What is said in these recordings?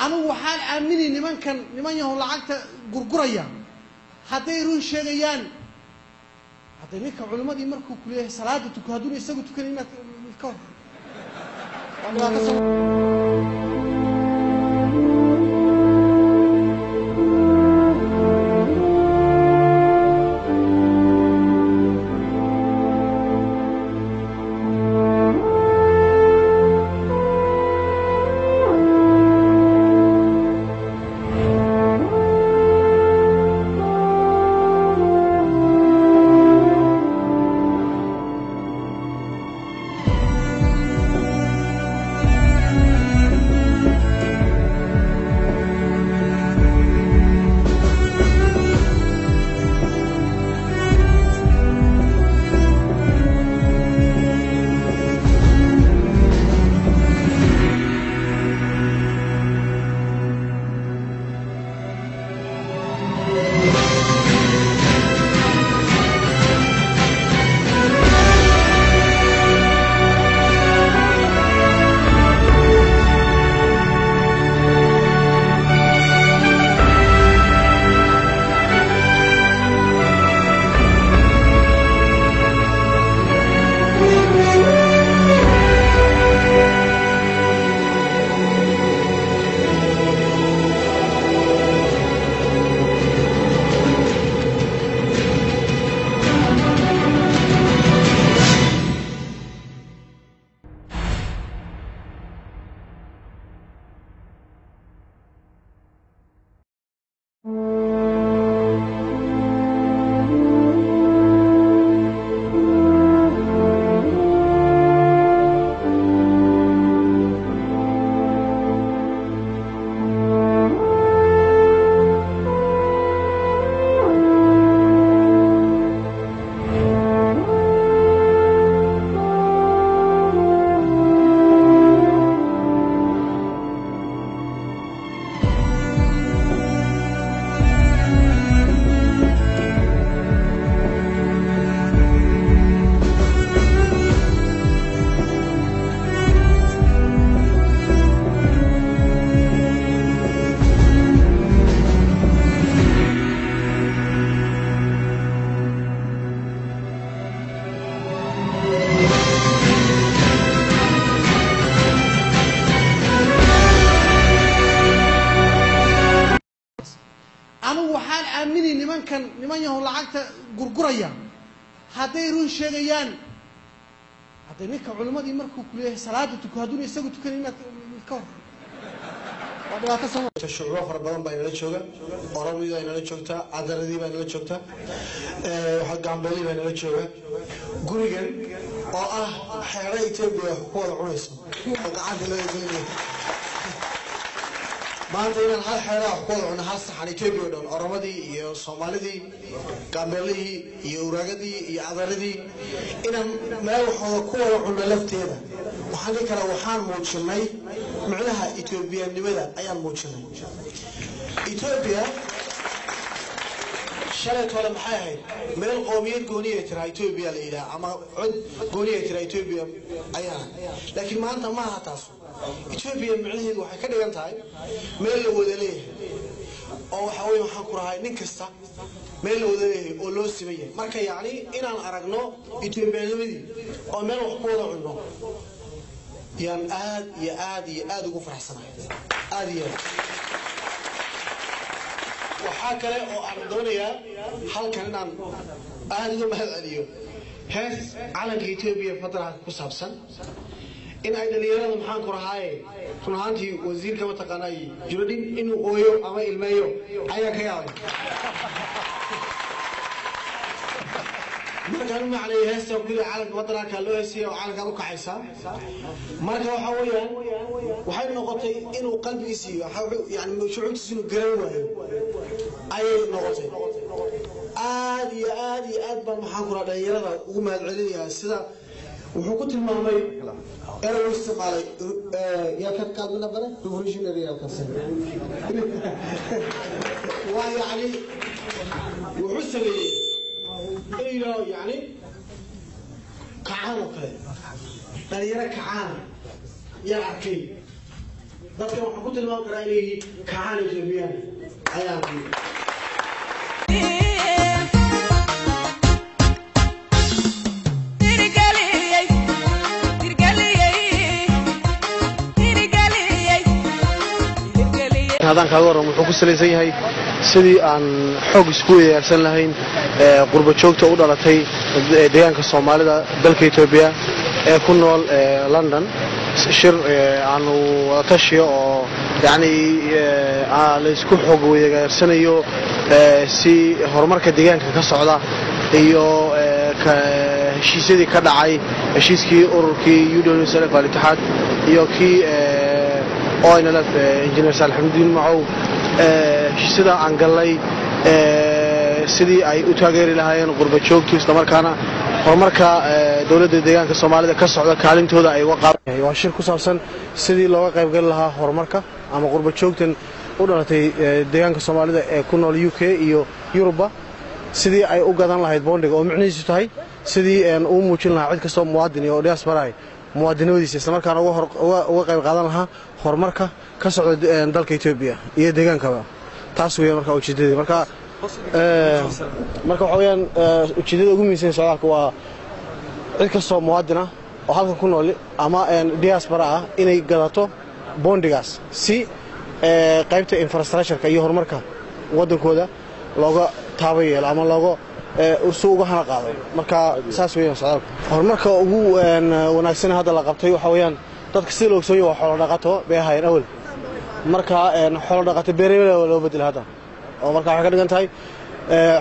أنا وحال آمني نمان يهون لعقت قرقريا هذا يروح شيئان هذا نك علماء يمركوا كليه صلاة تكهدون يسقوا تكلمات الكون أنا وحال آمني نمان يهون لعقت قرقريا هذا يروح شيئان هذا نك علماء يمركوا كليه صلاة تكهدون يسقوا تكلمات الكون الشعوب فربان بين الشجع أرامي بين الشجع عذردي بين الشجع وحق عمبلي بين الشجع قريجن حريت بحقوق العنصر قاعد لا يزين ما أنتين هل حرا حقوق عن هالس حنيتي بيودون أرامدي يا صومالدي عمبلي يوراجدي عذردي إن ما حقوق عن لفتينا وحنا كلا وحان موجمي معناها إثيوبيا لماذا أيام موجمي إثيوبيا شرط ولا محاهي من القوميات قونية ترى إثيوبيا ليلا أما عد قونية ترى إثيوبيا أيام لكن ما أنت ما هتصل إثيوبيا معناها واحد كده ينتهي من اللي ودليه أو حوي محكورها نكسة من اللي ودليه أو سبيه مركا يعني إن أنا أرجناه إثيوبيا لمدي أو من الحقوق عنه يعني آد وقفر حسنا آد وحاكله أو أردونيا هل كان عن آد وما هذا هس على إثيوبيا فترة كسبسن إن أيضا يرى محان كرهاي فنهانتي وزير كما تقناي جردين إنه أويو أما إلمايو أيا كياوي marka ma عليه هسه وكل عالم فترة كله هسه وعالم كانوا كحيسا marka وحويان وحين نقطي إنه قلب يسيو يعني شعور تسينه قريبه أي نقطي آد بالمحان كرهاي يرى وما العليا سدا وحكوت المامي أنا استقالي يا كتاب من أبدا revolutionary يا كسر ويعني وحسني إيه يعني كعانو كله ترى كعان يا أخي dadkan waxaan ku tilmaami karaa inay kacaan Ethiopian ayaan هذا كهور محوك سلسلة هاي سدي عن حوج سكوي أرسل لهين قرب شوك تقول على تي ديانك الصومالي ده دلك إثيوبيا كنا لندن شر عنو تشيء يعني على سكوي حوج ويرسل يو سي هرمرك ديانك كصعدة يو كشيء سدي كذا عاي شيء كي أوركي يودون يسلك على الاتحاد يو كي أنا لا إنجنير صالح الدين معه سيدا عنقلي سيدي أي أتاجر لها ين غربة شوك تستمر كنا هرمركا دولة الديان كالصومالية كالسعودة كعلم تودا أي وقع واشير كسرسن سيدي لو قيب قال لها هرمركا أما غربة شوك تن ودولة الديان كالصومالية كنا اليوكي يوروبا سيدي أي أوجدان لها يتبوندق أو معني جتاي سيدي أن موجين لها عد كسر موادني أو دياس براي muwaadiniintiisa isla markaana uga qayb qaadan lahaa horumarka ka socda dalka Itoobiya iyo deegaankaba taas weeyaan marka ujeedada marka waxa weeyaan ujeedada ugu muhiimsan socdaalka waa cid kasta oo muwaadina oo halkan ku nool ama diaspora ah inay gadato bondigaas si qaybta infrastructure-ka iyo horumarka wadankooda looga taabayeelo ama looga usuuga hana qaaday marka saas weeyaan socdaalka horumarka ugu wanaagsan hadda la qabtay waxa weeyaan dadka si loo soo xoolo dhaqato beehayn awal marka xoolo dhaqato beeraleyda loo bedel hada oo marka waxa ka dhigan tahay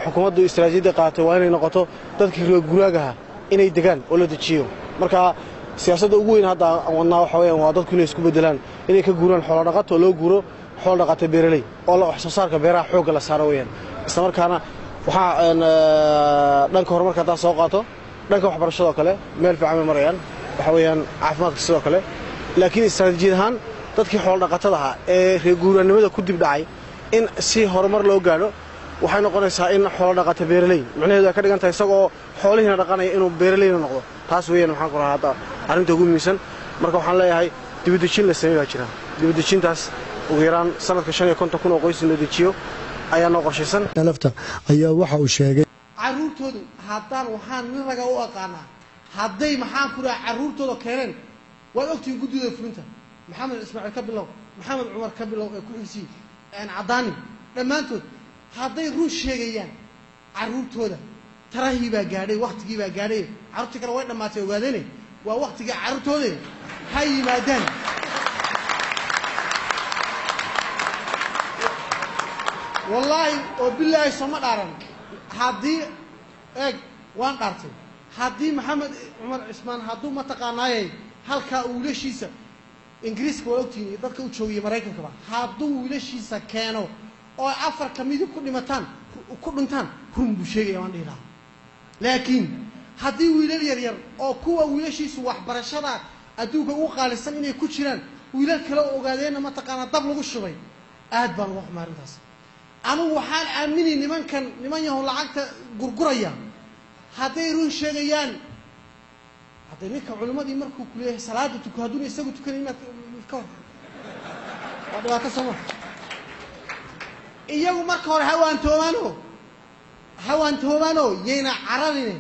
xukuumaddu istiraatiijiyada qaatay waa inay noqoto dadkii reer guragaha inay degaan oo la dejiyo marka siyaasadda ugu weyn hadda wadnaa waxa weeyaan waa dadku inay isku bedelaan inay ka guuraan xoolo dhaqato loo guuro xoolo dhaqato beeraley oo la wax soo saarka beeraha xoog la saaro weeyaan isla markaana waxa dhanka horumarka taas soo qaato dhanka waxbarashada kale meel fiican marayaan waxa weeyaan caafimaadka sidoo kale laakiin istiraatiijiyadahan dadkii xoolo dhaqatada ah ee reer guuranimada ku dib dhacay in si horumar loo gaaro waxay noqonaysaa in xoolo dhaqato beeraley macnaheedu ay ka dhigan tahay isagoo xoolihiina dhaqanaya inuu beeraley noqdo taas weeyaan waxaan ku rahaa arrinta ugu muhiimsan marka waxaan leeyahay dibadejin la sameeyaa jira dibadejintaas ugu yaraan sanadka 550,000 oo qoys la dejiyo ayaa noo qorshaysan lafta ayaa waxa uu sheegay caruurtoodu haddaan waxaan nin raga u aqaanaa hadday maxaan ku raacay caruurtooda keeneen waad ogtiin guddida fulinta maxamed ismaaciil ka bilow maxamed cumar ka bilow ee ku xigsi cadaani dhammaantood hadday ruux sheegayaan caruurtooda tarahii baa gaadhay waqtigii baa gaadhay caruurtii kale way dhammaatay ogaadeen waa waqtigii caruurtooda ha yimaadaan والله وبالله سما دارن هادي اج وان قارتي هادي محمد عمر عثمان هادو ما تقاناي halka wiilashiisa ingiriiska waqtiga dadka u joogay Mareykanka ba hadduu wiilashiisa keeno oo afar kamid ku dhimataan ku dhintaan run buu sheegay waan dhiraa laakiin haddii wiilal yar yar oo kuwa wiilashiisu waxbarashada adduunka ugu qaalisan inay ku jiraan wiilal kale oo ogaadeen ma taqaana dab lagu shubay aad baan wax maarintaas anu waxaan aamini niman yahow lacagta gurguraya hadday run sheegayaan hadday ninka culimadii markuu ku leeyahay salaada tukaduna isagu tukanayna ka hor waa dhibaato sama iyagu marka hore hawaan toobaano yeena cararine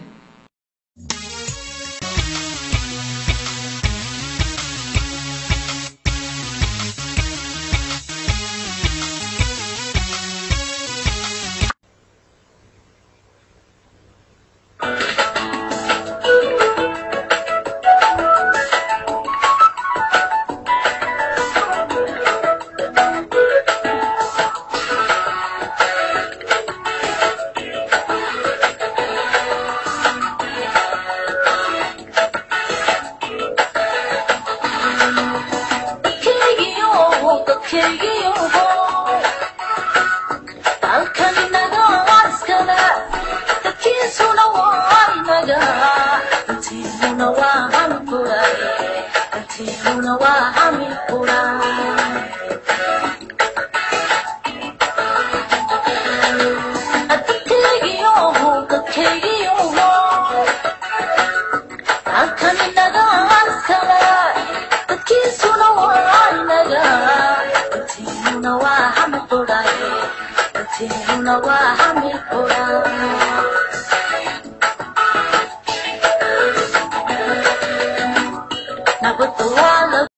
I'm coming, siruna waa hami qura